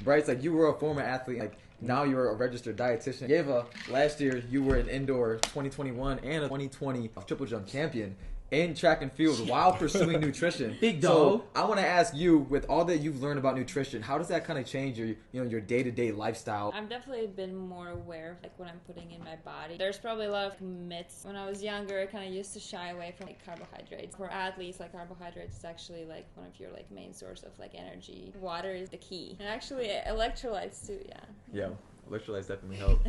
Bryce, like you were a former athlete, like now you're a registered dietitian. Yeva, last year you were an indoor 2021 and a 2020 triple jump champion in track and field while pursuing nutrition. Big dog. So I want to ask you, with all that you've learned about nutrition, how does that kind of change your day-to-day lifestyle? I've definitely been more aware of like what I'm putting in my body. There's probably a lot of myths. When I was younger, I kind of used to shy away from like carbohydrates. For athletes, like carbohydrates is actually like one of your like main source of like energy. Water is the key, and actually electrolytes too. Yeah. Electrolytes definitely help.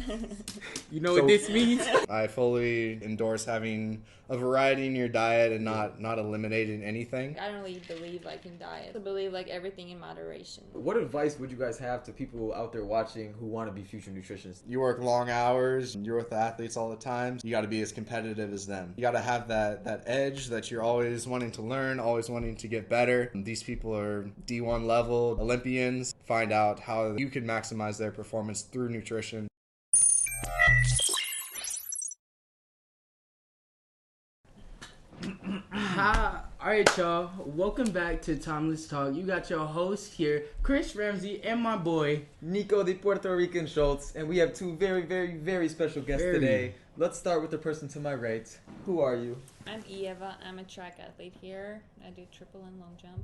You know what this means? I fully endorse having a variety in your diet and not eliminating anything. I don't really believe like in diet. I believe like everything in moderation. What advice would you guys have to people out there watching who want to be future nutritionists? You work long hours, you're with athletes all the time. You got to be as competitive as them. You got to have that edge that you're always wanting to learn, always wanting to get better. These people are D1 level Olympians. Find out how you can maximize their performance through nutrition. Hi. Alright, y'all. Welcome back to Timeless Talk. You got your host here, Chris Ramsey, and my boy Niko, the Puerto Rican Schultz, and we have two very, very, very special guests today. Let's start with the person to my right. Who are you? I'm Eva. I'm a track athlete here. I do triple and long jump.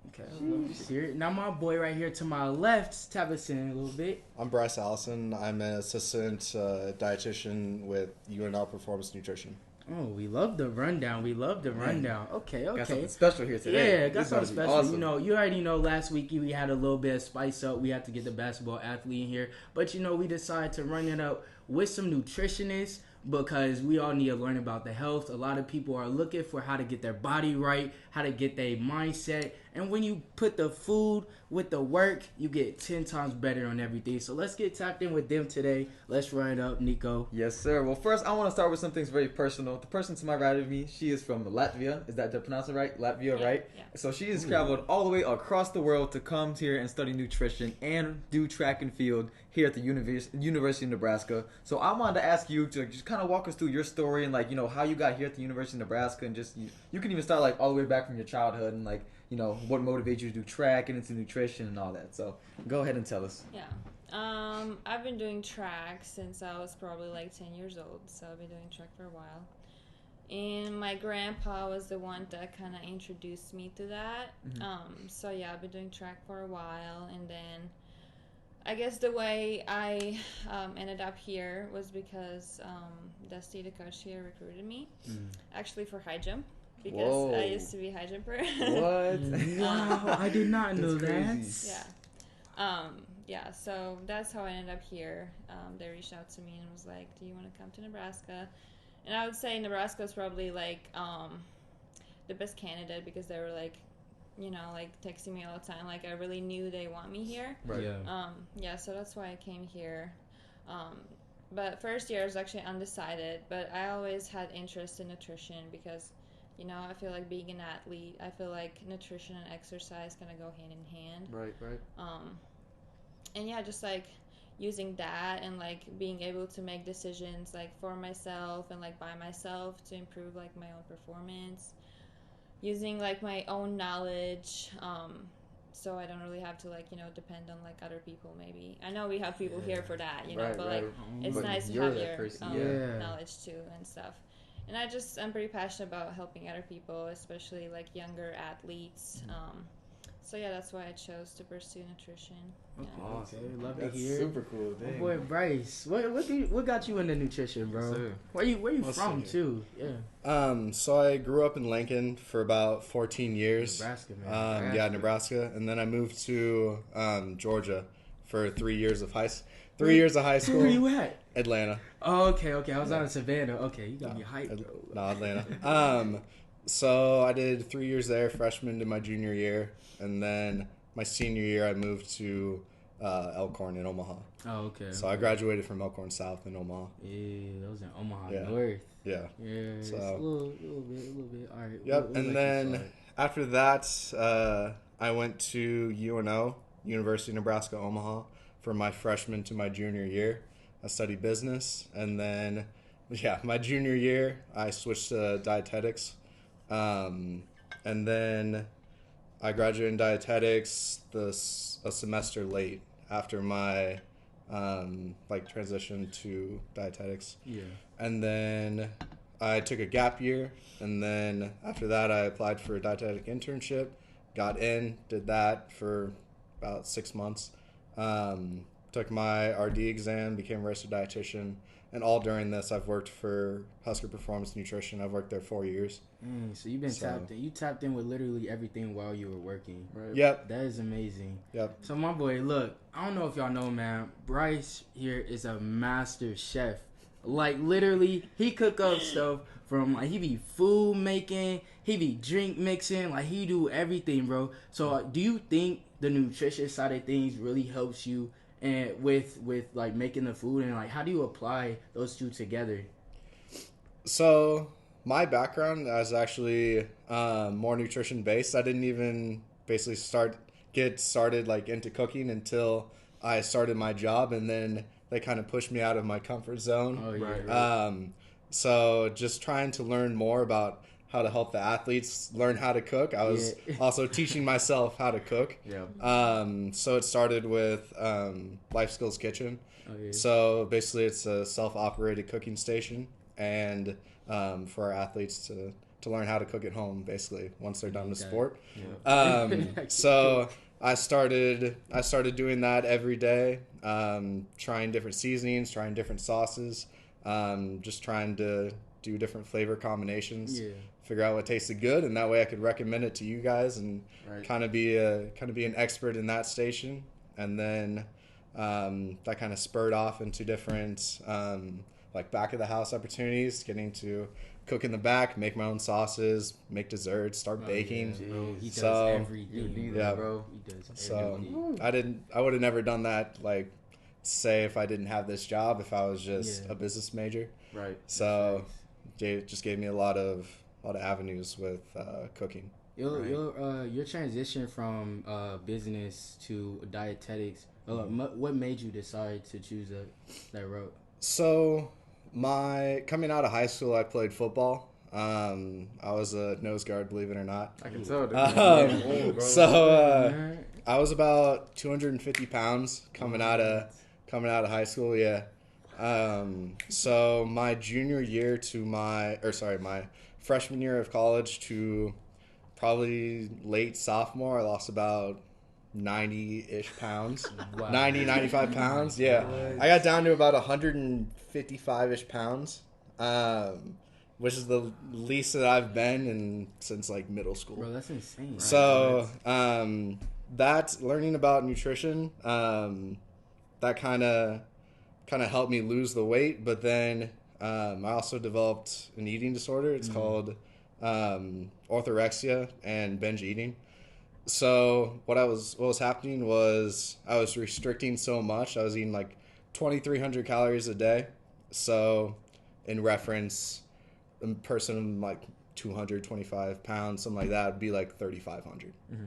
Okay, I love to hear it. Now my boy right here to my left, tap us in a little bit. I'm Bryce Allison. I'm an assistant dietitian with UNL Performance Nutrition. Oh, we love the rundown. Okay. Got something special here today. Yeah, got something special. Awesome. You know, you already know last week we had a little bit of spice up. We had to get the basketball athlete in here. But, you know, we decided to run it up with some nutritionists because we all need to learn about the health. A lot of people are looking for how to get their body right, how to get their mindset. And when you put the food with the work, you get 10 times better on everything. So let's get tapped in with them today. Let's run it up, Niko. Yes, sir. Well, first, I want to start with something very personal. The person to my right of me, she is from Latvia. Is that to pronounce it right? Latvia, Yeah, right? yeah. So she has traveled all the way across the world to come here and study nutrition and do track and field here at the University of Nebraska. So I wanted to ask you to just kind of walk us through your story and, like, you know, how you got here at the University of Nebraska, and just, you can even start, like, all the way back from your childhood and, like, you know, what motivates you to do track and into nutrition and all that. So go ahead and tell us. Yeah. I've been doing track since I was probably like 10 years old, so I've been doing track for a while. And my grandpa was the one that kind of introduced me to that. Mm-hmm. So yeah, I've been doing track for a while, and then I guess the way I ended up here was because Dusty, the coach here, recruited me, actually for high jump. Because Whoa. I used to be a high jumper. What? Wow, I did not know that. Yeah. So that's how I ended up here. They reached out to me and was like, "Do you want to come to Nebraska?" And I would say Nebraska is probably like the best candidate because they were like, you know, like texting me all the time. Like I really knew they want me here. Right. Yeah. So that's why I came here. But first year I was actually undecided, but I always had interest in nutrition because, you know, I feel like being an athlete, I feel like nutrition and exercise kind of go hand in hand. Right. And yeah, just like using that and like being able to make decisions like for myself and like by myself to improve like my own performance, using like my own knowledge, so I don't really have to like, you know, depend on like other people. Maybe I know we have people here for that, you know, Right, but right. like it's But nice to you're have that your person, own knowledge too and stuff. And I'm pretty passionate about helping other people, especially like younger athletes. So yeah, that's why I chose to pursue nutrition. Yeah. Awesome. Okay, love That's to hear. super cool. My Dang. boy Bryce, what got you into nutrition, bro? Yes, sir. Where you Let's from see. too? Yeah. So I grew up in Lincoln for about 14 years. Nebraska, man. Yeah, Nebraska, and then I moved to Georgia for 3 years of high school. Where you at? Atlanta. Oh, okay. I was out in Savannah. Okay, you got me hyped. No, Atlanta. So I did 3 years there, freshman to my junior year, and then my senior year I moved to Elkhorn in Omaha. Oh, okay. So I graduated from Elkhorn South in Omaha. Yeah, that was in Omaha Yeah. North. Yeah. Yeah, it's So- a little bit. All right. Yep. we'll And let you then start. after that, I went to UNO, University of Nebraska Omaha, for my freshman to my junior year. I studied business, and then my junior year I switched to dietetics, and then I graduated in dietetics a semester late, after my transition to dietetics. Yeah. And then I took a gap year, and then after that I applied for a dietetic internship, got in, did that for about 6 months, took my RD exam, became a registered dietitian, and all during this I've worked for Husker Performance Nutrition. I've worked there 4 years. So you've been tapped in. You tapped in with literally everything while you were working. Right. Yep. That is amazing. Yep. So my boy, look, I don't know if y'all know, man, Bryce here is a master chef. Like literally, he cook up stuff from like he be food making, he be drink mixing, like he do everything, bro. So do you think the nutrition side of things really helps you and with like making the food, and like how do you apply those two together? So my background is actually more nutrition based. I didn't even basically get started like into cooking until I started my job, and then they kind of pushed me out of my comfort zone. Oh yeah. Right. So just trying to learn more about how to help the athletes learn how to cook. I was also teaching myself how to cook. Yeah. So it started with Life Skills Kitchen. Oh, yeah. So basically it's a self-operated cooking station, and for our athletes to learn how to cook at home, basically, once they're done with sport. Yeah. So I started doing that every day, trying different seasonings, trying different sauces, just trying to do different flavor combinations, figure out what tasted good, and that way I could recommend it to you guys and kind of be an expert in that station. And then that kind of spurred off into different like back of the house opportunities, getting to cook in the back, make my own sauces, make desserts, start baking. Yeah, bro. He does So, everything. yeah, bro. He does So everything. I would have never done that, like, say if I didn't have this job, if I was just a business major. Right. So it just gave me a lot of avenues with cooking. Your transition from business to dietetics, what made you decide to choose that route? So coming out of high school, I played football. I was a nose guard, believe it or not. I can tell. I was about 250 pounds coming out of high school. Yeah. So my my freshman year of college to probably late sophomore, I lost about 90-ish pounds. Wow. 95 pounds. Yeah. I got down to about 155-ish pounds, which is the least that I've been since like middle school. Bro, that's insane. So that learning about nutrition, that kind of helped me lose the weight. But then I also developed an eating disorder. It's called orthorexia and binge eating. So what was happening was I was restricting so much. I was eating like 2,300 calories a day. So in reference, a person like 225 pounds, something like that, would be like 3,500. Mm-hmm.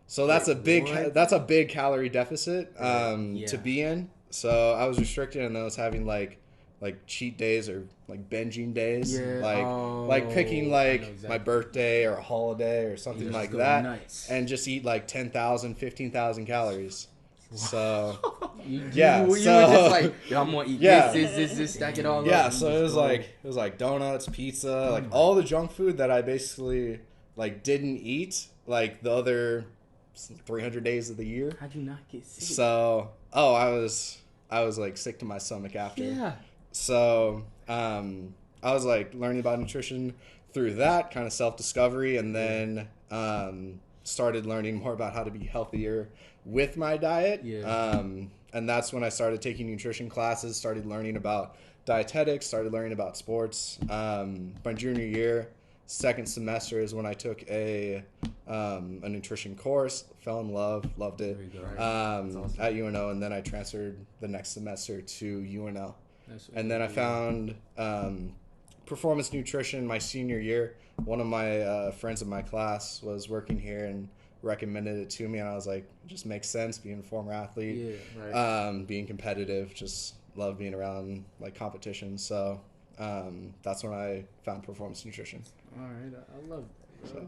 So that's a big calorie deficit to be in. So I was restricted, and I was having like cheat days or like binging days, like picking like my birthday or a holiday or something like that, and just eat like 10,000, 15,000 calories. So you were just like, yo, I'm gonna eat this, stack it all up. Yeah, so it was like donuts, pizza, like all the junk food that I basically like didn't eat like the other 300 days of the year. How'd you not get sick? So I was like sick to my stomach after. Yeah. So I was like learning about nutrition through that kind of self-discovery, and then started learning more about how to be healthier with my diet. And that's when I started taking nutrition classes, started learning about dietetics, started learning about sports. My junior year, second semester is when I took a nutrition course, fell in love, loved it, awesome. At UNO, and then I transferred the next semester to UNL. And then I found performance nutrition my senior year. One of my friends in my class was working here and recommended it to me, and I was like, it just makes sense, being a former athlete, being competitive, just love being around like competition. So that's when I found performance nutrition. All right, I love it. So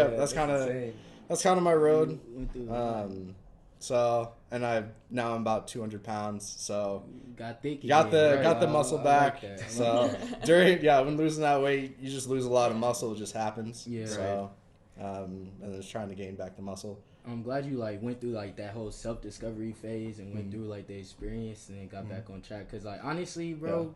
that's kind of my road. So, and now I'm about 200 pounds. So Got thick. got the again, got the right? muscle I back. like that. So when losing that weight, you just lose a lot of muscle. It just happens. Yeah. So, and just trying to gain back the muscle. I'm glad you like went through like that whole self-discovery phase and went through like the experience and then got back on track. Cause like honestly, bro,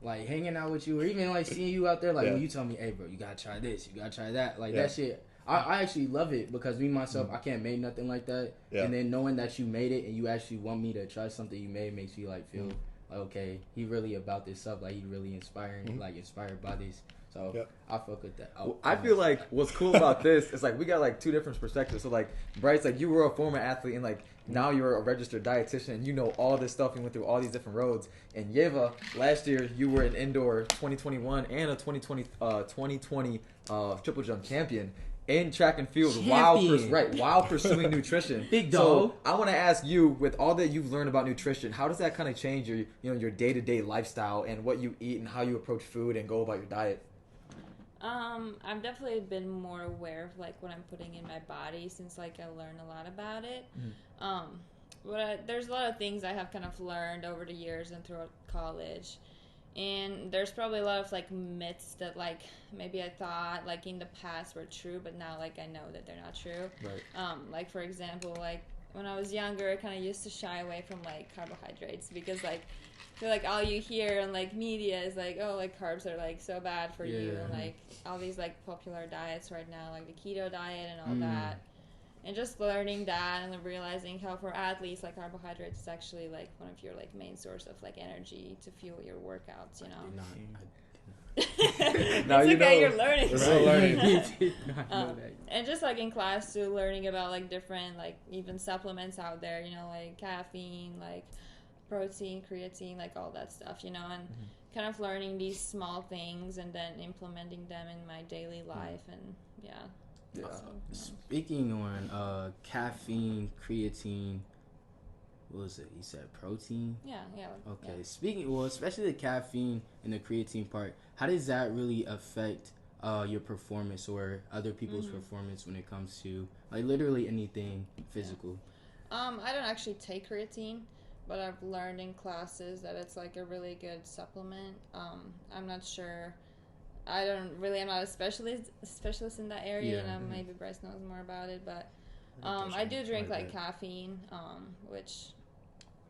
like hanging out with you or even like seeing you out there, like when you tell me, hey, bro, you gotta try this, you gotta try that, like that shit. I actually love it because me myself, I can't make nothing like that. Yeah. And then knowing that you made it and you actually want me to try something you made makes you like feel like, okay, he really about this stuff. Like he really inspiring, like inspired by this. So I fuck with that. I feel like what's cool about this is like we got like two different perspectives. So like Bryce, like you were a former athlete and like now you're a registered dietitian and you know all this stuff and went through all these different roads. And Yeva, last year you were an indoor 2021 and a 2020 triple jump champion in track and field while pursuing nutrition. Big dog. So I want to ask you, with all that you've learned about nutrition, how does that kind of change your your day-to-day lifestyle and what you eat and how you approach food and go about your diet? I've definitely been more aware of like what I'm putting in my body since like I learned a lot about it. But there's a lot of things I have kind of learned over the years and throughout college. And there's probably a lot of like myths that like maybe I thought like in the past were true, but now like I know that they're not true. Right. Like for example, like when I was younger, I kind of used to shy away from like carbohydrates because like I feel like all you hear on like media is like, oh, like carbs are like so bad for you, and like all these like popular diets right now, like the keto diet and all that. And just learning that and realizing how for athletes, like carbohydrates is actually like one of your like main source of like energy to fuel your workouts, you know. Now it's you okay, know. you're learning. We're still learning. And just like in class too, learning about like different like even supplements out there, you know, like caffeine, like protein, creatine, like all that stuff, you know, and kind of learning these small things and then implementing them in my daily life and Speaking on caffeine, creatine, what was it? You said protein? Yeah. Okay. Yeah. Speaking, well, especially the caffeine and the creatine part, how does that really affect your performance or other people's performance when it comes to like literally anything physical? I don't actually take creatine, but I've learned in classes that it's like a really good supplement. I'm not sure. I'm not a specialist in that area, and maybe Bryce knows more about it, but I do drink like caffeine, which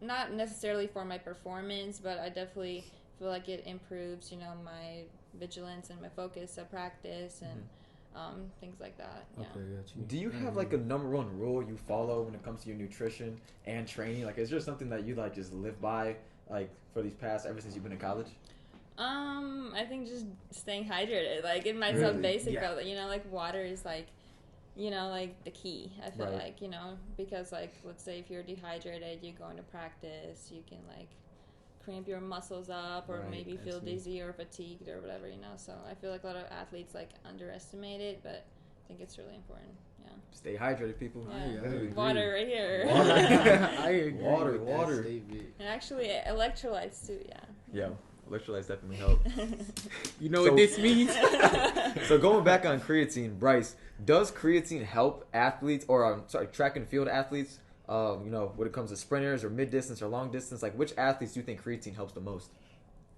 not necessarily for my performance, but I definitely feel like it improves, you know, my vigilance and my focus at practice and things like that. Yeah. Okay, got you. Do you have like a number one rule you follow when it comes to your nutrition and training? Like, is there something that you like just live by, like for these past ever since you've been in college? I think just staying hydrated. Like it might sound basic, but you know, like water is like, you know, like the key. I feel like, you know, because like let's say if you're dehydrated, you go into practice, you can like cramp your muscles up or maybe feel dizzy or fatigued or whatever, you know. So I feel like a lot of athletes like underestimate it, but I think it's really important. Yeah. Stay hydrated, people. Yeah. Water right here. Water. I agree. Water. And actually electrolytes too. Yeah. Electrolytes definitely help. You know what this means? So going back on creatine, Bryce, does creatine help athletes or track and field athletes? You know, when it comes to sprinters or mid distance or long distance, like which athletes do you think creatine helps the most?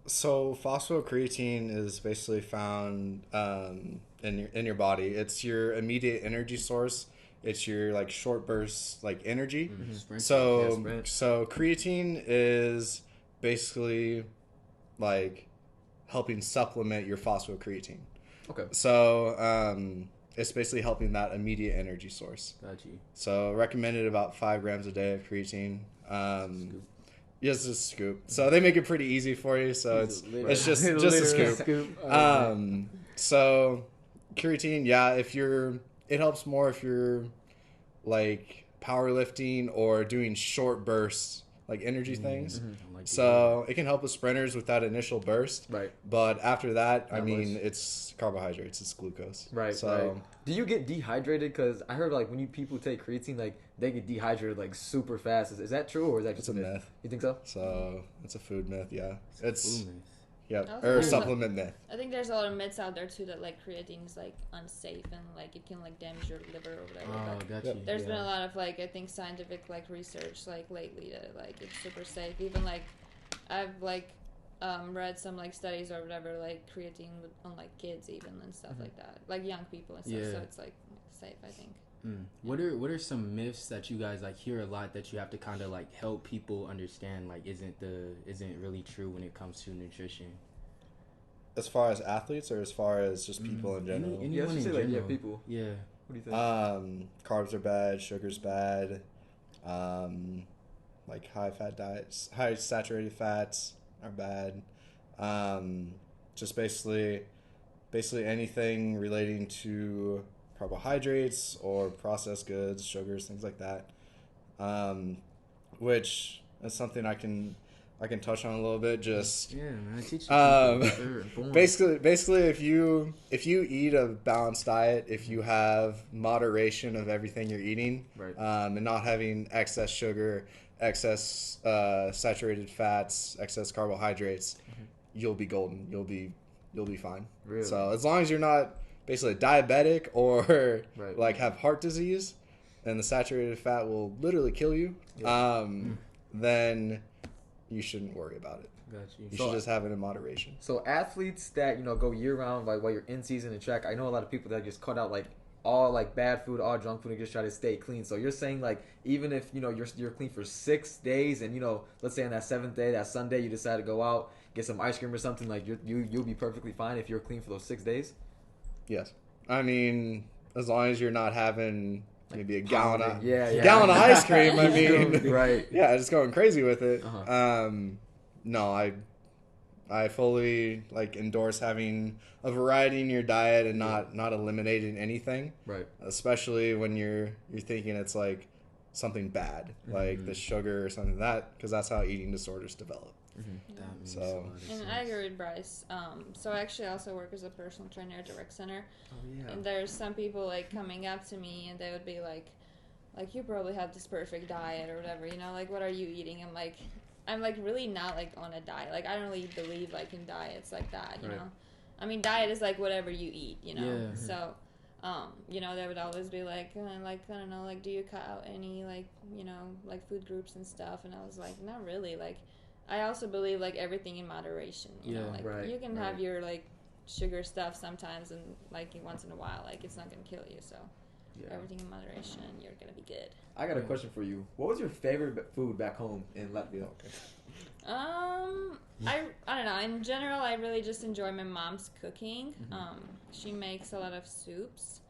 So phosphocreatine is basically found in your body. It's your immediate energy source. It's your like short bursts like energy. So creatine is basically like helping supplement your phosphocreatine. Okay. So it's basically helping that immediate energy source. Got you. So recommended about 5 grams a day of creatine. Yes, a scoop. So they make it pretty easy for you. So it's just a scoop. So creatine, it helps more if you're like powerlifting or doing short bursts, like energy things. So it can help with sprinters with that initial burst. Right. But after that, it's carbohydrates. It's glucose. Right. So do you get dehydrated? Because I heard like when people take creatine, like they get dehydrated like super fast. Is that true or is that just a myth? You think so? So it's a food myth. Yeah. It's Yep. Also, Or there's supplement myth. I think there's a lot of myths out there too that like creatine is like unsafe and like it can like damage your liver or whatever. Oh, but got Yep. you. there's yeah. been a lot of like I think scientific like research like lately that like it's super safe. Even like I've like read some like studies or whatever like creatine on like kids even and stuff like that, like young people and stuff. Yeah. So it's like safe, I think. What are some myths that you guys like hear a lot that you have to kind of like help people understand like isn't really true when it comes to nutrition? As far as athletes or as far as just people in general? Anyone Yeah, I should in say like general. people. Yeah. What do you think? Carbs are bad, sugar's bad, like high fat diets, high saturated fats are bad. Just basically anything relating to carbohydrates or processed goods, sugars, things like that. Which is something I can touch on a little bit. Just Yeah, man. Teach people. basically, if you eat a balanced diet, if you have moderation of everything you're eating, Right. And not having excess sugar, excess saturated fats, excess carbohydrates, you'll be golden. You'll be fine. Really? So as long as you're not basically diabetic or Right. like have heart disease, and the saturated fat will literally kill you, then you shouldn't worry about it. Got you. You should just have it in moderation. So athletes that go year round, like while you're in season and track, I know a lot of people that just cut out like all like bad food, all junk food, and just try to stay clean. So you're saying like even if you're clean for 6 days, and let's say on that 7th day, that Sunday, you decide to go out, get some ice cream or something, like you'll be perfectly fine if you're clean for those 6 days. Yes, I mean as long as you're not having maybe a gallon of gallon of ice cream. I mean, right? Yeah, just going crazy with it. Uh-huh. No, I fully like endorse having a variety in your diet and not eliminating anything. Right. Especially when you're thinking it's like something bad, like the sugar or something because that's how eating disorders develop. That makes So- a lot of And sense. I agree with Bryce. So I actually also work as a personal trainer at the rec center. Oh yeah. And there's some people like coming up to me and they would be like you probably have this perfect diet or whatever, like what are you eating? I'm like really not like on a diet. Like I don't really believe like in diets like that, you Right. know. I mean diet is like whatever you eat, Yeah. So they would always be like I don't know, like do you cut out any like, like food groups and stuff? And I was like, not really. Like I also believe like everything in moderation, you know, Yeah, like right, you can right. have your like sugar stuff sometimes and like once in a while, like it's not gonna kill you. So Yeah. everything in moderation, you're gonna be good. I got a question for you. What was your favorite food back home in Latvia? I don't know. In general, I really just enjoy my mom's cooking. She makes a lot of soups,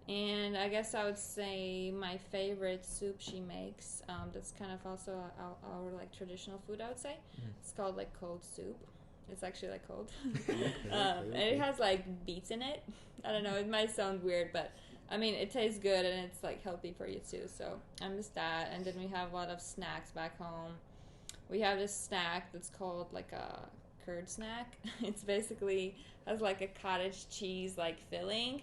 and I guess I would say my favorite soup she makes. That's kind of also our like traditional food. I would say it's called like cold soup. It's actually like cold, and it has like beets in it. I don't know. It might sound weird, but I mean it tastes good and it's like healthy for you too. So I miss that. And then we have a lot of snacks back home. We have this snack that's called like a curd snack. It's basically has like a cottage cheese like filling,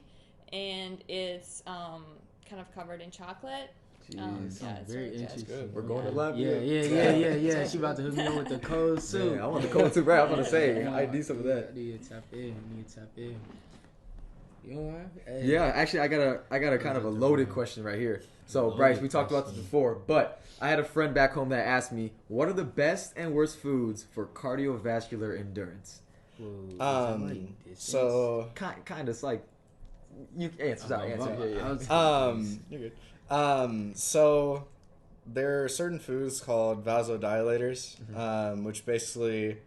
and it's kind of covered in chocolate. Jeez. Yeah, it's Very really good. interesting. good. We're going to Yeah, Latvia. yeah. She about to hook me up with the cold soup. Yeah, I want the cold soup. Right, I'm gonna say I need some of that. I need to tap in. You know what? Hey. Yeah, actually, I got a kind of a loaded question right here. So, Loaded Bryce, we talked about this question. before, but I had a friend back home that asked me, "What are the best and worst foods for cardiovascular endurance?" Whoa, is that like distance? So Kind of like you answer. Sorry, answer. you're good. So there are certain foods called vasodilators, which basically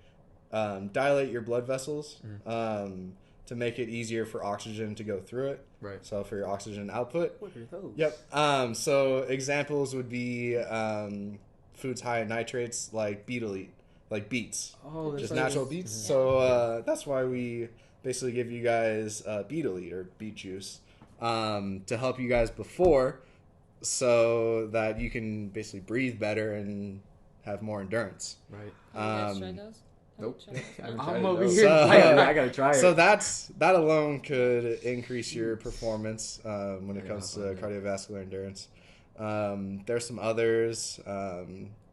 dilate your blood vessels to make it easier for oxygen to go through it. Right. So for your oxygen output. What are those? Yep. So examples would be foods high in nitrates like beetalite, like beets. Oh, that's Just like- natural beets. So that's why we basically give you guys beetalite or beet juice to help you guys before, so that you can basically breathe better and have more endurance. Right. Have you guys tried those? Nope. Have you tried I haven't those? tried I'm it, over though. here. I gotta try it. So that alone could increase your performance when it comes to cardiovascular endurance. There's some others.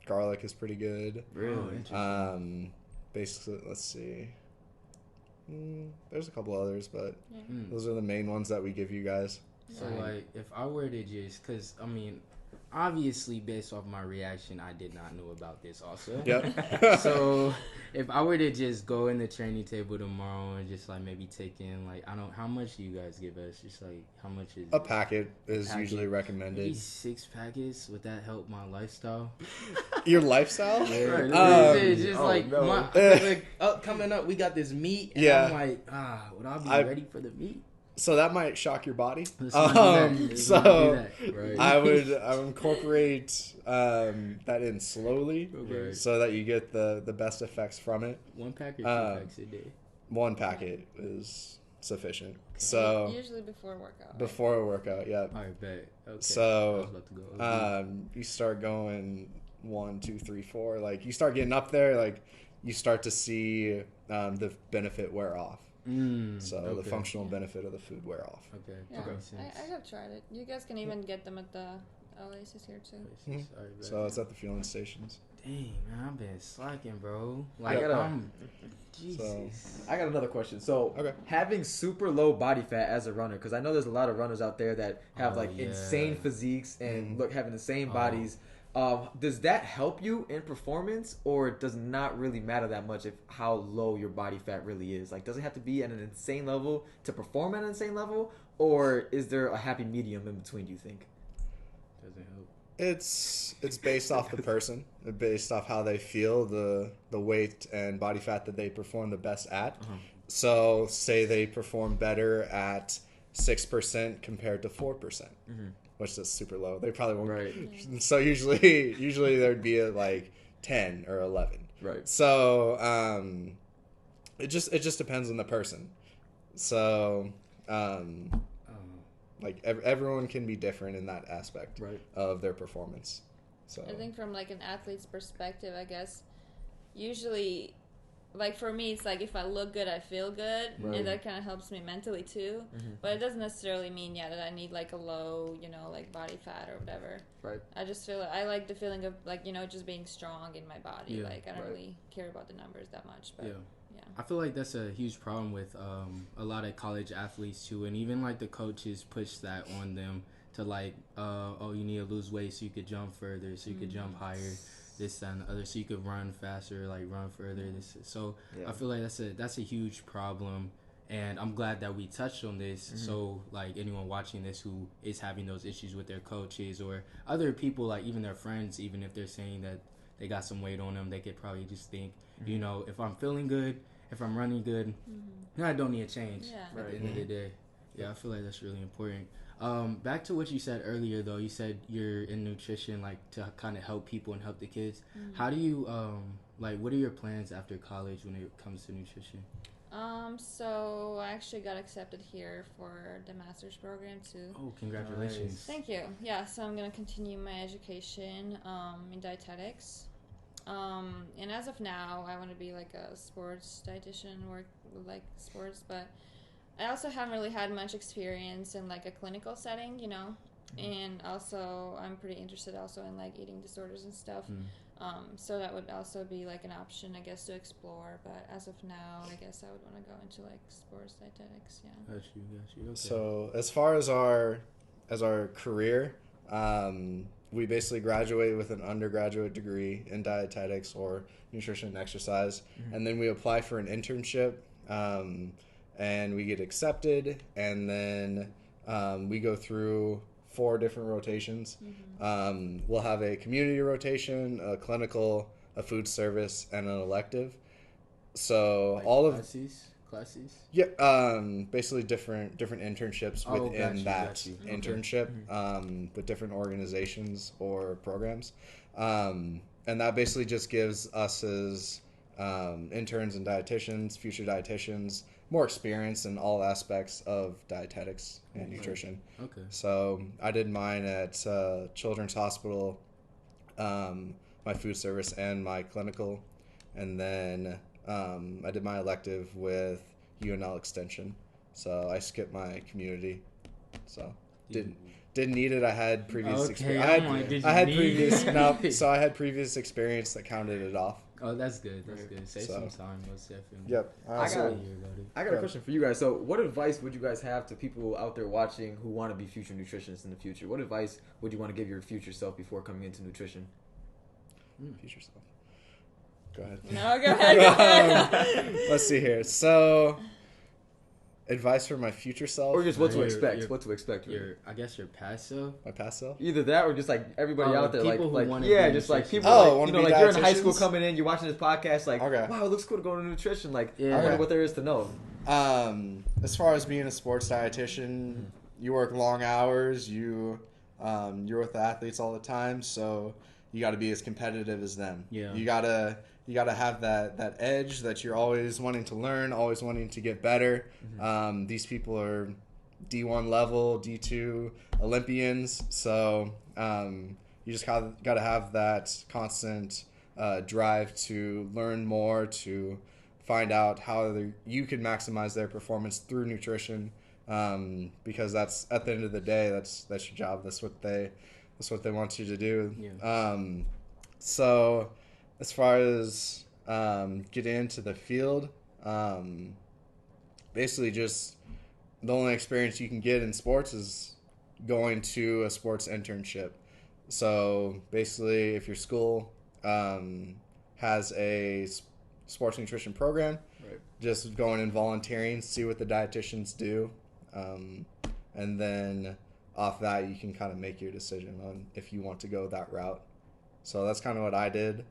Garlic is pretty good. Really? Basically, let's see. There's a couple others, but Yeah. those are the main ones that we give you guys. So like, if I were to just, cause I mean, obviously based off my reaction, I did not know about this also. Yep. So if I were to just go in the training table tomorrow and just like maybe take in like, I don't, how much do you guys give us? Just like, how much is A packet is packet. usually Maybe recommended. 6 packets? Would that help my lifestyle? Your lifestyle? Right, it's just oh, like, no. I feel like coming up, we got this meat, and Yeah. I'm like, would I be ready for the meat? So that might shock your body. Let's not do that. Let's not do that. Right. I would incorporate that in slowly, Okay. so that you get the best effects from it. 1 pack or 2 packs a day? 1 packet is sufficient. So Usually before workout. before a workout, yeah. All right, bet. Okay. So, I was about to go. You start going 1, 2, 3, 4. Like you start getting up there, like you start to see the benefit wear off. So the functional benefit of the food wear off. Okay. Yeah. That makes sense. I have tried it. You guys can even get them at the Oasis here too. All right, bet. So it's at the fueling stations. Dang, man, I've been slacking, bro. I Like, gotta- Jesus. I got another question. So, Okay. having super low body fat as a runner, because I know there's a lot of runners out there that have Oh, like yeah. insane physiques and look having the same Oh. bodies. Does that help you in performance, or does not really matter that much if how low your body fat really is? Like, does it have to be at an insane level to perform at an insane level, or is there a happy medium in between? Do you think? Doesn't help. It's based off the person, based off how they feel, the weight and body fat that they perform the best at. So say they perform better at 6% compared to 4%, which is super low. They probably won't. Right. So usually there'd be at like 10 or 11. Right. So it just depends on the person. So like everyone can be different in that aspect of their performance. So I think from like an athlete's perspective, I guess usually, like for me, it's like if I look good, I feel good, and that kind of helps me mentally too. But it doesn't necessarily mean that I need like a low, like body fat or whatever. Right. I just feel I like the feeling of like just being strong in my body. Yeah, like I don't really care about the numbers that much. But Yeah. I feel like that's a huge problem with a lot of college athletes too, and even like the coaches push that on them to like, you need to lose weight so you could jump further, so you could jump higher, this, that, and the other, so you could run faster, like run further. So I feel like that's a huge problem, and I'm glad that we touched on this. So like anyone watching this who is having those issues with their coaches or other people, like even their friends, even if they're saying that they got some weight on them, they could probably just think, if I'm feeling good, if I'm running good, I don't need a change at the end of the day. Yeah, I feel like that's really important. Back to what you said earlier, though. You said you're in nutrition, like to kind of help people and help the kids. How do you, what are your plans after college when it comes to nutrition? So I actually got accepted here for the master's program too. Oh, congratulations. Nice. Thank you. Yeah, so I'm going to continue my education in dietetics. And as of now, I want to be like a sports dietitian, work with like sports, but I also haven't really had much experience in like a clinical setting, and also I'm pretty interested also in like eating disorders and stuff. So that would also be like an option, I guess, to explore. But as of now, I guess I would want to go into like sports dietetics. Yeah. Got you. Okay. So as far as our career, we basically graduate with an undergraduate degree in dietetics or nutrition and exercise, and then we apply for an internship, and we get accepted, and then we go through 4 different rotations. We'll have a community rotation, a clinical, a food service, and an elective. So Like all of classes. yeah, basically different internships within that got you. internship, with different organizations or programs, and that basically just gives us as interns and dietitians, future dietitians, more experience in all aspects of dietetics and nutrition. Okay. So I did mine at Children's Hospital, my food service and my clinical, and then I did my elective with UNL Extension. So I skipped my community. So Didn't need it. I had previous Okay, experience. I'm like, did you I had need previous it? no. So I had previous experience that counted it off. Oh, that's good. That's good. Save So. some time, most definitely. Yep. I got a question for you guys. So, what advice would you guys have to people out there watching who want to be future nutritionists in the future? What advice would you want to give your future self before coming into nutrition? Future self. Go ahead. No, go ahead. Let's see here. So, advice for my future self, Or just what to Your- expect? your- What to expect? Really. I guess your past self. my past self. Either that or just like everybody Oh, out there, people who like wanna yeah, be just like people, Oh, like, wanna you know, be like you're in high school dietitians? coming in, you're watching this podcast, like, Okay. wow, it looks cool to go to nutrition. Like, Yeah. I wonder Okay. what there is to know. As far as being a sports dietitian, you work long hours. You're with athletes all the time, so you got to be as competitive as them. Yeah. You gotta have that edge that you're always wanting to learn, always wanting to get better. These people are D1 level, D2 Olympians, so you just got to have that constant drive to learn more, to find out how you can maximize their performance through nutrition, because that's at the end of the day, that's your job. That's what they want you to do. Yeah. So as far as getting into the field, basically just the only experience you can get in sports is going to a sports internship. So basically, if your school has a sports nutrition program, Right. just going and volunteering, see what the dietitians do, and then off that you can kind of make your decision on if you want to go that route. So that's kind of what I did.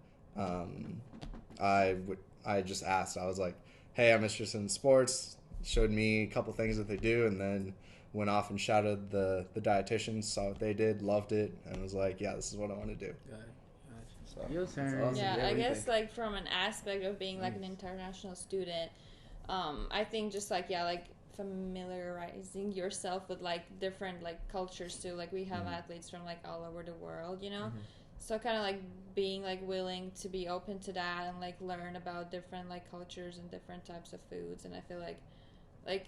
I just asked. I was like, "Hey, I'm interested in sports." Showed me a couple things that they do, and then went off and shouted the dietitians, saw what they did, loved it, and was like, "Yeah, this is what I want to do." So, Your turn. awesome. Yeah, Yeah, I what do you guess think? like from an aspect of being like an international student, I think just like like familiarizing yourself with like different like cultures too. Like we have athletes from like all over the world, you know. So kind of like being like willing to be open to that and like learn about different like cultures and different types of foods. And I feel like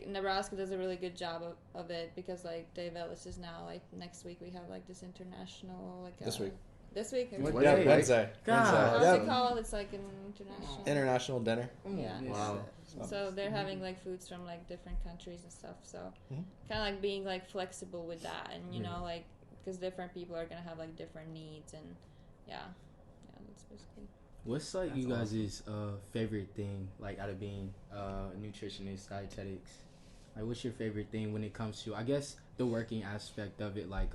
Nebraska does a really good job of it, because like Dave Ellis is now like next week we have like this international like This week. This week? What Yeah, day? Wednesday. God. How's Wednesday. it called? It's like an international. International dinner. Yeah. Wow. So they're having like foods from like different countries and stuff. So Mhm. kind of like being like flexible with that, and you know like because different people are gonna have like different needs, and yeah, that's basically. What's like That's you guys' favorite thing, like out of being nutritionist, dietetics? Like, what's your favorite thing when it comes to, I guess, the working aspect of it, like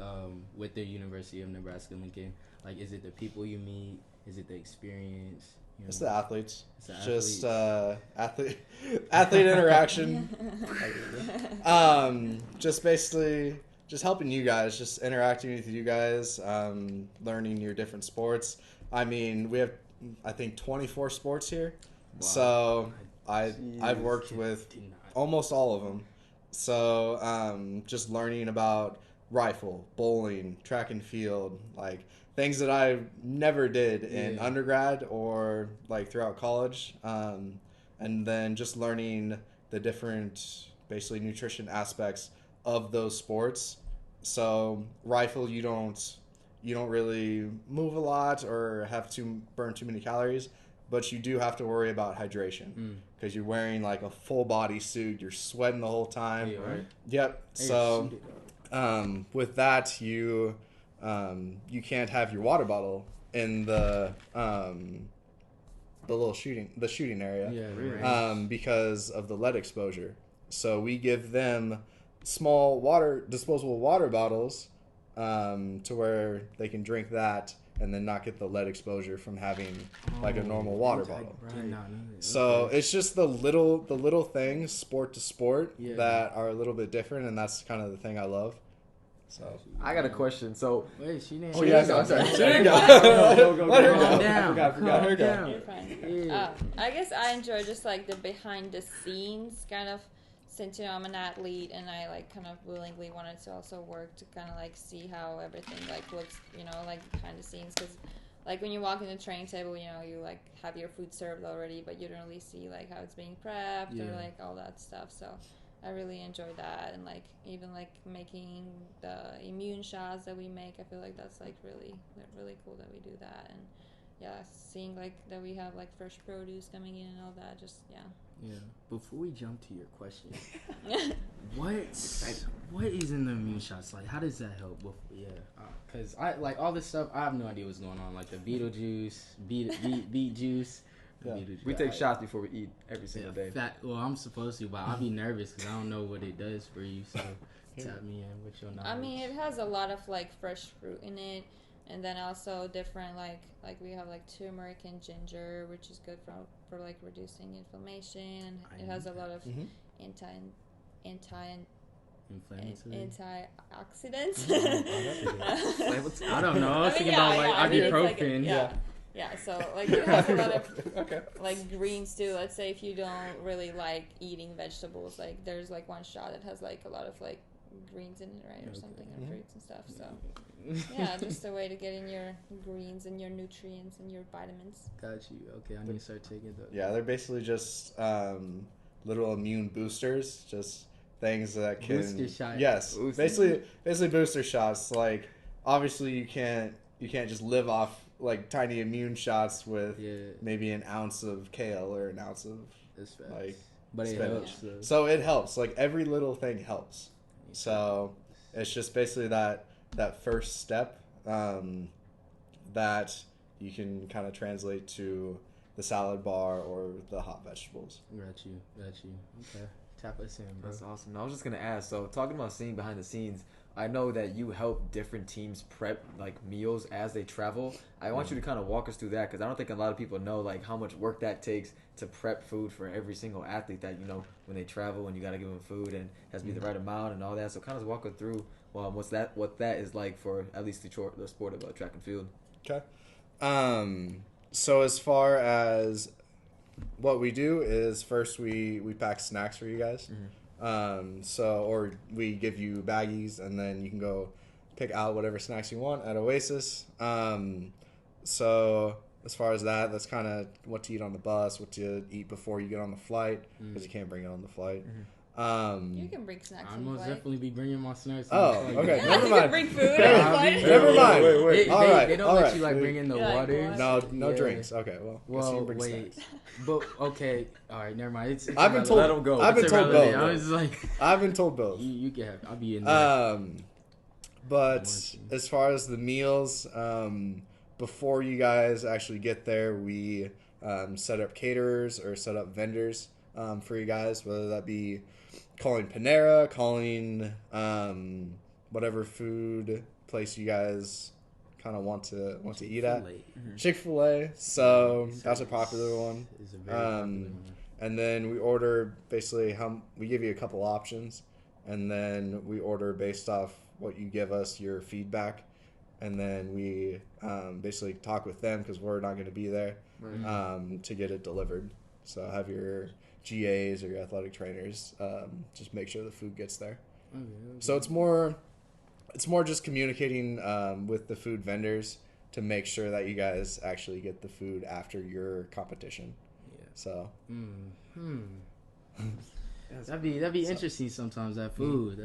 with the University of Nebraska Lincoln? Like, is it the people you meet? Is it the experience? You know? It's the athletes. It's the Just athletes. athlete interaction. Just basically just helping you guys, just interacting with you guys, learning your different sports. I mean, we have I think 24 sports here. Wow. So I've Jeez. worked with almost all of them. So just learning about rifle, bowling, track and field, like things that I never did in Yeah. undergrad or like throughout college. And then just learning the different basically nutrition aspects of those sports. So rifle, you don't really move a lot or have to burn too many calories, but you do have to worry about hydration because you're wearing like a full body suit. You're sweating the whole time. Yeah, right. Yep. Hey, So shoot it up. with that, you can't have your water bottle in the little shooting area. Yeah, right. Because of the lead exposure. So we give them small disposable water bottles to where they can drink that and then not get the lead exposure from having like a normal water bottle. Did not know that. So Okay. it's just the little things, sport to sport, Yeah. that are a little bit different, and that's kind of the thing I love. So I got a question. So, Wait, she didn't. oh yeah, I'm sorry. She didn't go. Go. Let her Calm go. down. I forgot. Calm Her go. down. You're fine. Yeah. I guess I enjoy just like the behind the scenes kind of, since I'm an athlete and I like kind of willingly wanted to also work to kind of like see how everything like looks, like behind the scenes, because like when you walk in the training table, you like have your food served already, but you don't really see like how it's being prepped or Yeah. like all that stuff. So I really enjoy that, and like even like making the immune shots that we make. I feel like that's like really cool that we do that, and yeah, seeing like that we have like fresh produce coming in and all that. Just Yeah. Before we jump to your question, what is in the immune shots? Like, how does that help? Because I like all this stuff. I have no idea what's going on. Like the beetle juice, beet juice. Yeah. We take shots before we eat every single day. Well, I'm supposed to, but I'll be nervous because I don't know what it does for you. So tap me in with your knowledge. I mean, it has a lot of like fresh fruit in it, and then also different like we have like turmeric and ginger, which is good for like reducing inflammation. It has a lot of antioxidants. I don't know. I was thinking about like ibuprofen. Yeah, so like it has a lot of like greens too. Let's say if you don't really like eating vegetables, like there's like one shot that has like a lot of like greens in it, right, or something, and fruits and stuff. So yeah, just a way to get in your greens and your nutrients and your vitamins. Got you. Okay, I need to start taking those. Yeah, they're basically just little immune boosters, just things that can booster shots. Yes, basically booster shots. Like obviously you can't just live off like tiny immune shots with maybe an ounce of kale or an ounce of like but spinach. It helps. So it helps. Like every little thing helps. So it's just basically that first step that you can kind of translate to the salad bar or the hot vegetables. Got you. Okay, tap us in, bro. That's awesome. I was just gonna ask. So talking about seeing behind the scenes, I know that you help different teams prep like meals as they travel. I want you to kind of walk us through that because I don't think a lot of people know like how much work that takes to prep food for every single athlete that when they travel and you got to give them food and it has to be the right amount and all that. So kind of walk us through what that is like for at least the sport of track and field. Okay. So as far as what we do is first we pack snacks for you guys. Or we give you baggies and then you can go pick out whatever snacks you want at Oasis. So as far as that's kind of what to eat on the bus, what to eat before you get on the flight because you can't bring it on the flight. You can bring snacks. I'll most definitely be bringing my snacks. Okay. Yeah, never you mind. can bring food. Never mind. Wait. All right. They don't let you like bring in the water. No drinks. Okay. Well, wait. But okay. All right. Never mind. I've been told. Let them go. I've been told both. I was like, I've been told both. You can have. I'll be in there. But as far as the meals, before you guys actually get there, we set up caterers or set up vendors for you guys, whether that be calling Panera, calling whatever food place you guys kind of want to eat at. Chick-fil-A. So that's a popular one. It's a very popular one. And then we order basically we give you a couple options, and then we order based off what you give us, your feedback, and then we basically talk with them because we're not going to be there to get it delivered. So have your GAs or your athletic trainers just make sure the food gets there. Okay. So it's more just communicating with the food vendors to make sure that you guys actually get the food after your competition. Yeah. So. That'd be interesting sometimes. That food,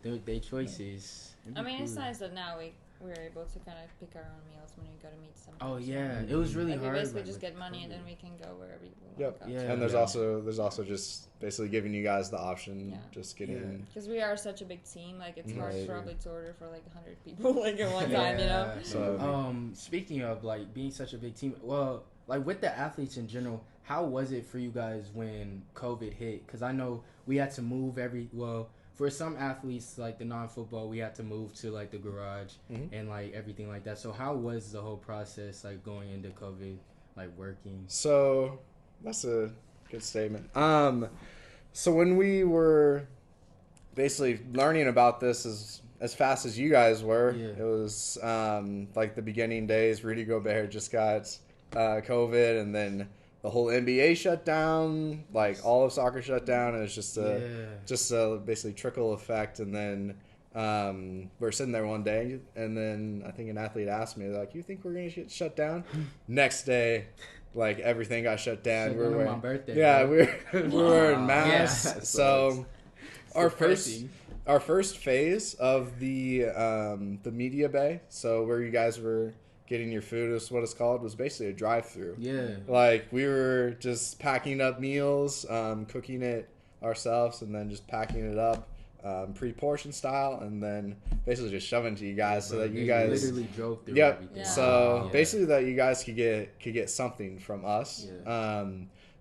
their choices. I mean, it's nice that now we're able to kind of pick our own meals when we go to meet some. Oh yeah, it was really hard. We basically just get money and then we can go wherever we want to go. Yeah, and there's also just basically giving you guys the option, just getting. Because we are such a big team, like it's hard probably to order for like 100 people like at one time, So speaking of like being such a big team, well, like with the athletes in general, how was it for you guys when COVID hit? Because I know we had to move for some athletes, like the non-football, we had to move to like the garage and like everything like that. So how was the whole process like going into COVID, like working? So that's a good statement. So when we were basically learning about this as fast as you guys were, it was like the beginning days. Rudy Gobert just got COVID, and then the whole NBA shut down, like all of soccer shut down. It was just a basically trickle effect. And then we're sitting there one day, and then I think an athlete asked me, like, "You think we're gonna get shut down?" Next day, like everything got shut down. On my birthday. Yeah, we were wearing masks. So our first phase of the media bay, so where you guys were getting your food, is what it's called, was basically a drive-through. Yeah. Like, we were just packing up meals, cooking it ourselves, and then just packing it up pre-portion style, and then basically just shoving it to you guys so that you guys literally drove through Yep. everything. Yeah. So basically that you guys could get something from us. Yeah.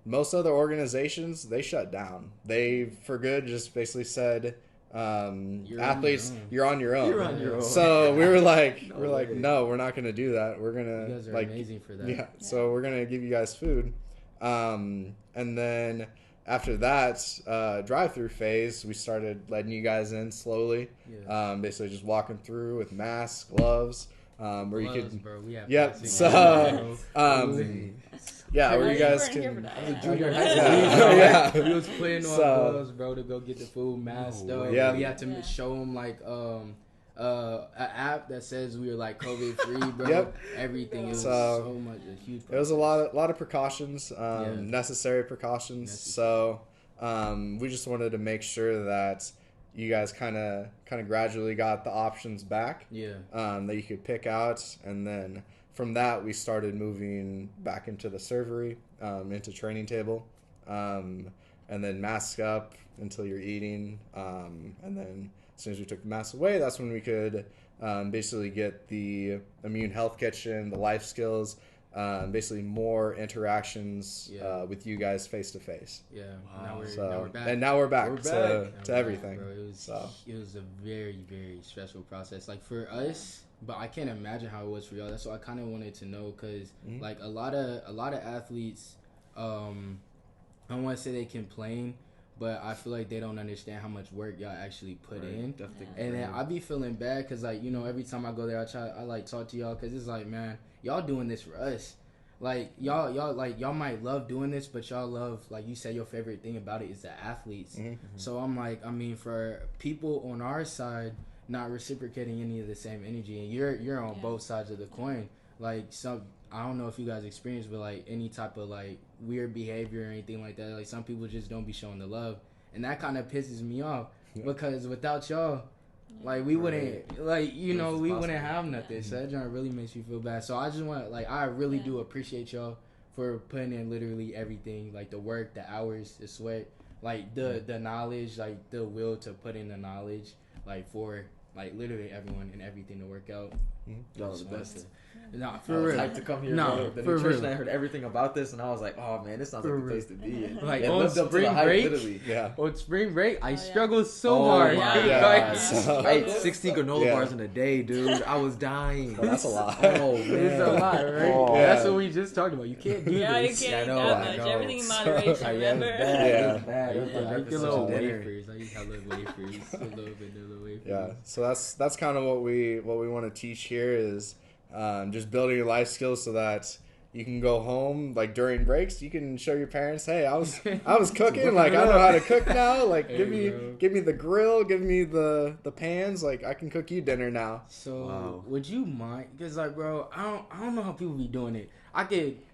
Most other organizations, they shut down. They for good just basically said, athletes, you're on your own. You're on your own. So we were like, way. no, we're not going to do that. We're going You to guys are like, amazing for that. yeah. So we're going to give you guys food. And then after that drive-through phase, we started letting you guys in slowly. Yeah. Basically just walking through with masks, gloves, where Gloves, you could. bro. We have Yep. plastic So, gloves. yeah, where Well, you guys weren't here can. for that. I was a Yeah. junior Okay. high Yeah. school. Yeah. We was putting on So- gloves, bro, to go get the food, masked No up. way. Yeah. We had to Yeah. show them like an app that says we were like COVID free, bro. Yep. Everything. It was So, so much a huge. It was a lot of precautions, Yeah. necessary precautions. Necessary. So we just wanted to make sure that you guys kind of gradually got the options back Yeah. that you could pick out, and then from that we started moving back into the servery, into training table, and then mask up until you're eating, and then as soon as we took the mask away, that's when we could basically get the immune health kitchen, the life skills, basically more interactions Yeah. with you guys face to face. Yeah. Wow. Now we're So back. and now we're back, We're to, back. Now to we're back, everything. bro. So. It was a very, very stressful process. Like for us, but I can't imagine how it was for y'all. That's what I kind of wanted to know, because like a lot of athletes, I don't want to say they complain, but I feel like they don't understand how much work y'all actually put in. Definitely. And then I be feeling bad because, like, you know, every time I go there, I like talk to y'all, because it's like, man, y'all doing this for us. Like y'all might love doing this, but y'all love, like you said, your favorite thing about it is the athletes. So I'm like, I mean, for people on our side not reciprocating any of the same energy, and you're on both sides of the coin. Like I don't know if you guys experience, but like any type of like weird behavior or anything like that. Like some people just don't be showing the love, and that kind of pisses me off because without y'all, like we wouldn't, like, you know, we wouldn't have nothing. So that joint really makes me feel bad. So I just want, like, I really do appreciate y'all for putting in literally everything, like the work, the hours, the sweat, like the knowledge, like the will to put in the knowledge, like for like literally everyone and everything to work out. Y'all are the best. Nah, I for was real. hyped to come here. Nah, bro. The for nutrition, real. I heard everything about this, and I was like, oh man, this sounds like For the real. place to be in. Like, It on lived up to the spring hype, break, literally. Yeah. On spring break, I yeah. struggled so Oh hard. my Like, God. So- I ate 16 granola Yeah. bars in a day, dude. I was dying. Oh, that's a lot. Oh man, it's a lot, right? Oh, That's yeah. what we just talked about. You can't do Yeah, you this. can't I eat know, that I much. know. Everything in So- moderation, Yeah, it was remember? bad. Yeah. It was bad. It was Yeah, like I eat breakfast, little lunch, and dinner. wafers. I used to have little wafers, a little vanilla wafers. Yeah, so that's kind of what we want to teach here is just building your life skills so that you can go home, like during breaks, you can show your parents, hey, I was cooking, like I know how to cook now, like Hey, give bro. me the grill, give me the pans, like I can cook you dinner now. So Wow. would you mind? Because like, bro, I don't know how people be doing it.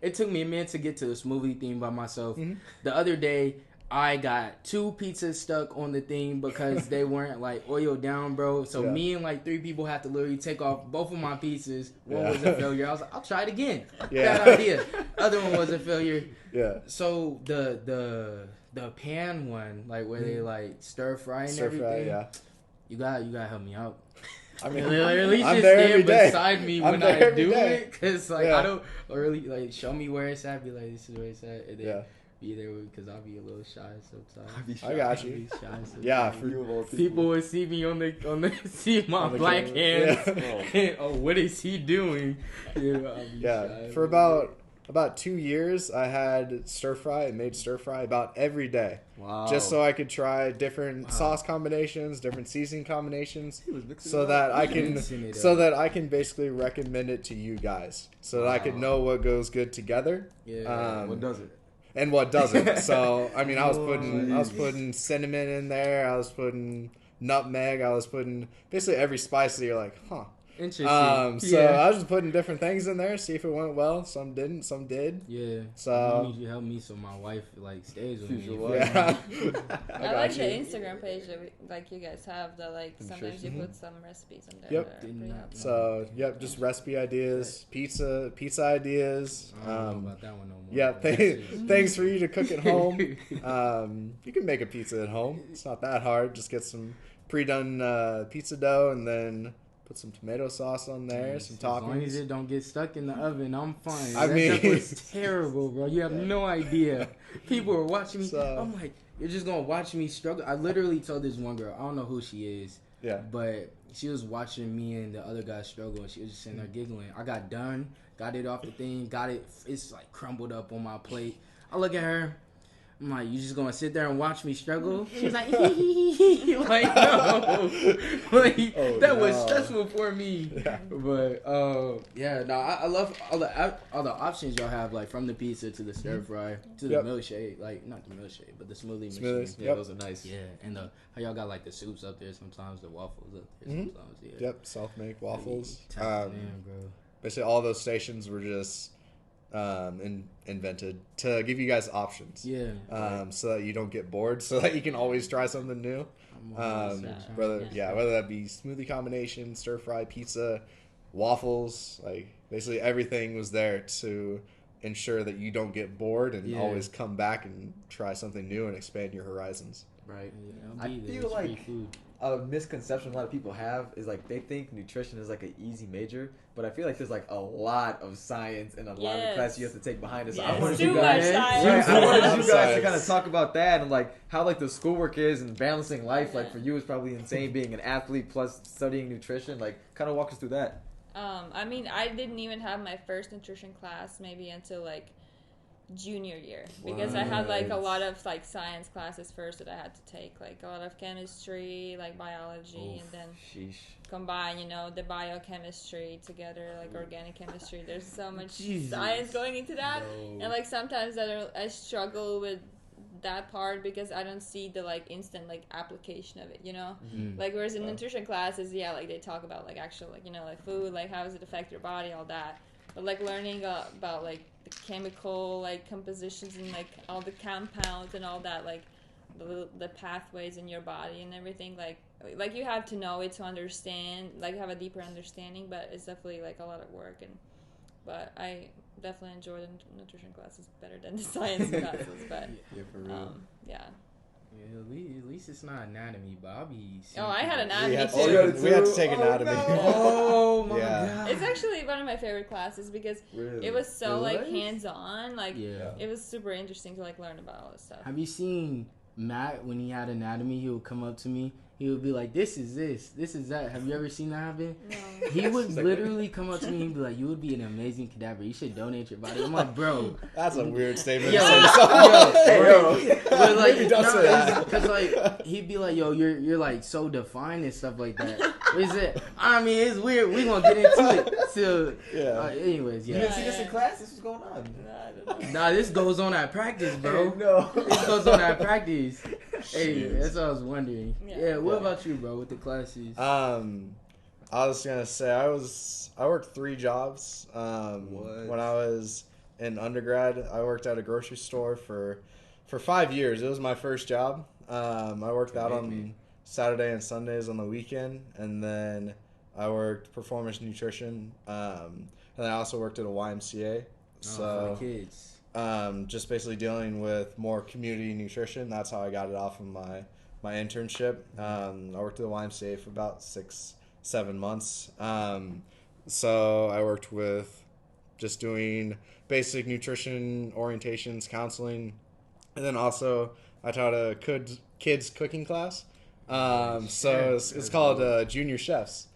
It took me a minute to get to the smoothie thing by myself. The other day, I got 2 pizzas stuck on the thing because they weren't like oiled down, bro. So Yeah. me and like 3 people had to literally take off both of my pizzas. One Yeah. was a failure. I was like, I'll try it again. Yeah. Bad idea. Other one was a failure. Yeah, So the pan one, like where they like stir fry and stir everything. fry, yeah. You gotta help me out. I mean, At least I'm just there every stand day. beside me I'm when there I every do day. it, cause like Yeah. I don't really like show me where it's at. Be like, this is where it's at, and then Yeah. be there because I'll be a little shy sometimes. I got I'll you. be shy sometimes. Yeah, People would see me on the see my On the black camera. hands. Yeah. And, oh, what is he doing? You know, I'll be Yeah, shy. for about 2 years, I had made stir fry about every day, Wow. just so I could try different sauce combinations, different seasoning combinations, He was mixing so it that up. I can Mixing it so up. that I can basically recommend it to you guys, so that I could know what goes good together. Yeah. What does it? And what doesn't. So I mean, I was putting cinnamon in there. I was putting nutmeg. I was putting basically every spice that you're like, huh. Interesting. So I was just putting different things in there, see if it went well. Some didn't, some did. Yeah. So you help me so my wife like stays with me. yeah. I like the Instagram page that like you guys have. That like sometimes you put some recipes in there. Yep. That are pretty helpful. So just recipe ideas, pizza ideas. I don't know about that one no more. Yeah, things for you to cook at home. You can make a pizza at home. It's not that hard. Just get some pre-done pizza dough and then put some tomato sauce on there, some toppings. As long as it don't get stuck in the oven, I'm fine. I mean, that was terrible, bro. You have no idea. People were watching me. So, I'm like, you're just gonna watch me struggle. I literally told this one girl, I don't know who she is. Yeah. But she was watching me and the other guy struggle, and she was just sitting there giggling. I got done, got it off the thing, got it. It's like crumbled up on my plate. I look at her. I'm like, you just gonna sit there and watch me struggle? She's like, like no, like that was stressful for me. Yeah. But I love all the options y'all have, like from the pizza to the stir fry to the milkshake, like not the milkshake, but the smoothie machine. Yeah, those are nice. Yeah, and how y'all got like the soups up there sometimes, the waffles up there sometimes. Yeah. Yep, self-make waffles. Bro. Basically, all those stations were just invented to give you guys options. Yeah. So that you don't get bored, so that you can always try something new. Whether that be smoothie combination, stir fry, pizza, waffles, like basically everything was there to ensure that you don't get bored and always come back and try something new and expand your horizons. Right. Yeah, I feel like a misconception a lot of people have is like they think nutrition is like an easy major, but I feel like there's like a lot of science and a lot of classes you have to take behind it. So I wanted you guys, I wanted you guys to kind of talk about that and like how like the schoolwork is and balancing life. Like for you, it's probably insane being an athlete plus studying nutrition. Like, kind of walk us through that. I mean, I didn't even have my first nutrition class maybe until like junior year because I had like a lot of like science classes first that I had to take, like a lot of chemistry, like biology, and then combine the biochemistry together, like organic chemistry. There's so much science going into that, and like sometimes I struggle with that part because I don't see the like instant like application of it, like whereas in nutrition classes, like they talk about like actual like like food, like how does it affect your body, all that. But like learning about like the chemical like compositions and like all the compounds and all that, like the pathways in your body and everything, like you have to know it to understand, like have a deeper understanding. But it's definitely like a lot of work, but I definitely enjoy the nutrition classes better than the science classes. But for real. At least it's not anatomy, but I'll be. I had anatomy too. We had to take anatomy. Oh my god! It's actually one of my favorite classes because it was so like hands-on. Like it was super interesting to like learn about all this stuff. Have you seen Matt when he had anatomy? He would come up to me. He would be like, this is that. Have you ever seen that happen? No. He would literally come up to me and be like, you would be an amazing cadaver. You should donate your body. I'm like, bro. That's a weird statement. Yo, but like, because like, he'd be like, yo, you're like so defined and stuff like that. Is it? I mean, it's weird. We're going to get into it. So, anyways, You didn't see this in class? This was going on. Nah, this goes on at practice, bro. No. This goes on at practice. Hey, that's what I was wondering. What about you, bro, with the classes? I was gonna say I worked 3 jobs. When I was in undergrad, I worked at a grocery store for 5 years. It was my first job. I worked out on Saturday and Sundays on the weekend, and then I worked performance nutrition. And then I also worked at a YMCA. For the kids. Just basically dealing with more community nutrition. That's how I got it off of my internship. I worked at the YMCA for about 6-7 months. So I worked with just doing basic nutrition orientations, counseling, and then also I taught a kids cooking class. So it's called Junior Chefs.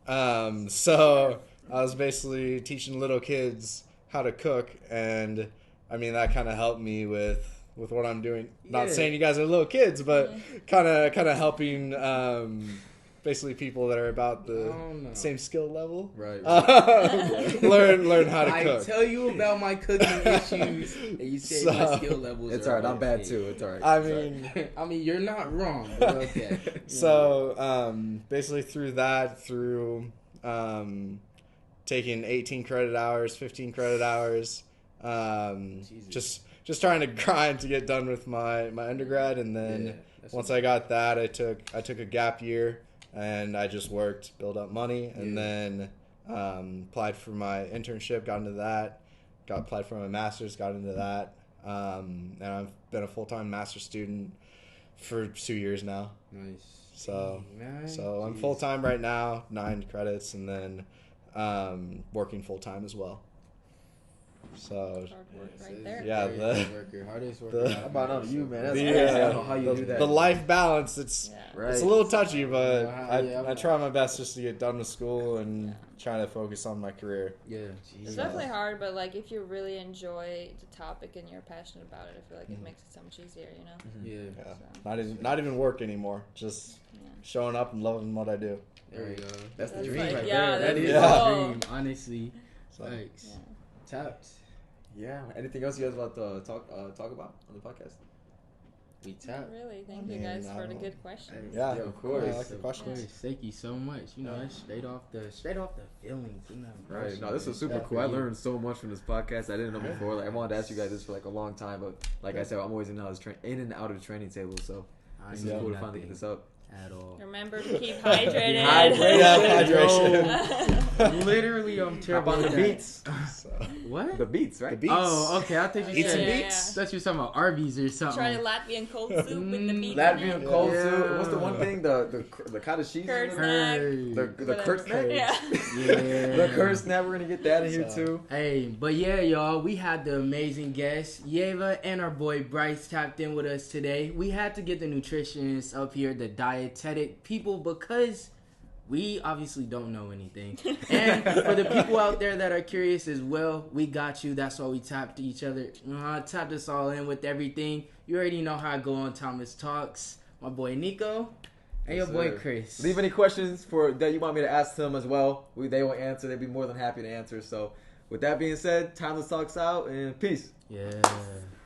So I was basically teaching little kids how to cook, and I mean that kind of helped me with what I'm doing. Not saying you guys are little kids, but kind of helping basically people that are about the same skill level. Right. Learn how to cook. I tell you about my cooking issues, and you say my skill levels. It's alright. I'm bad too. It's alright. I mean, you're not wrong. But okay. So basically through taking 18 credit hours, 15 credit hours, just trying to grind to get done with my undergrad. And then once I got that, I took a gap year and I just worked, built up money, and then applied for my internship, got into that, applied for my master's, got into that, and I've been a full-time master's student for 2 years now. Nice. So I'm full-time right now, 9 credits, and then working full-time as well. So Hard work right there. yeah, Hardest worker. How about you, man? That's the, crazy. I don't know how you do that. the life balance, it's Right. a little touchy, but Yeah, I try my best just to get done with school and try to focus on my career. Yeah. It's definitely hard, but like if you really enjoy the topic and you're passionate about it, I feel like it makes it so much easier, you know? Yeah. So, Not even work anymore. Just showing up and loving what I do. There you go. That's the That's dream like- right yeah, there. That is Yeah. the dream, honestly. So, Thanks. yeah. Tapped. Yeah. Anything else you guys want to talk about on the podcast? We tapped. Really, thank you guys for the good questions. Yeah, of course. I like the questions. Thank you so much. You know, that's straight off the feelings. You know, Right. No, this was super Yeah, cool. I learned so much from this podcast. I didn't know before. Like I wanted to ask you guys this for like a long time, but like I said, I'm always in and out of the training table. So it's know cool to finally get this up. at all. Remember to keep hydrated. Yeah, hydration. Literally, I'm How terrible about at the that. beats? So, What? The beats, right? the beats. Oh, okay. I think you Eat some said. beats. I thought you were talking about Arby's or something. Try Latvian cold soup with the meat. Latvian in it. cold Yeah. soup. What's the one thing? The cottage cheese. Curd one? snack. The Kurt snack. Yeah. Yeah. The Kurt snack. We're gonna get that in here So- too. Hey, but yeah, y'all, we had the amazing guests, Yeva and our boy Bryce tapped in with us today. We had to get the nutritionists up here, the dietetic people, because we obviously don't know anything. And for the people out there that are curious as well, we got you. That's why we tapped each other. Tapped us all in with everything. You already know how I go on Thomas Talks. My boy Niko and your Yes, boy sir. Chris. Leave any questions that you want me to ask them as well. They will answer. They'd be more than happy to answer. So, with that being said, Timeless Talks out and peace. Yeah.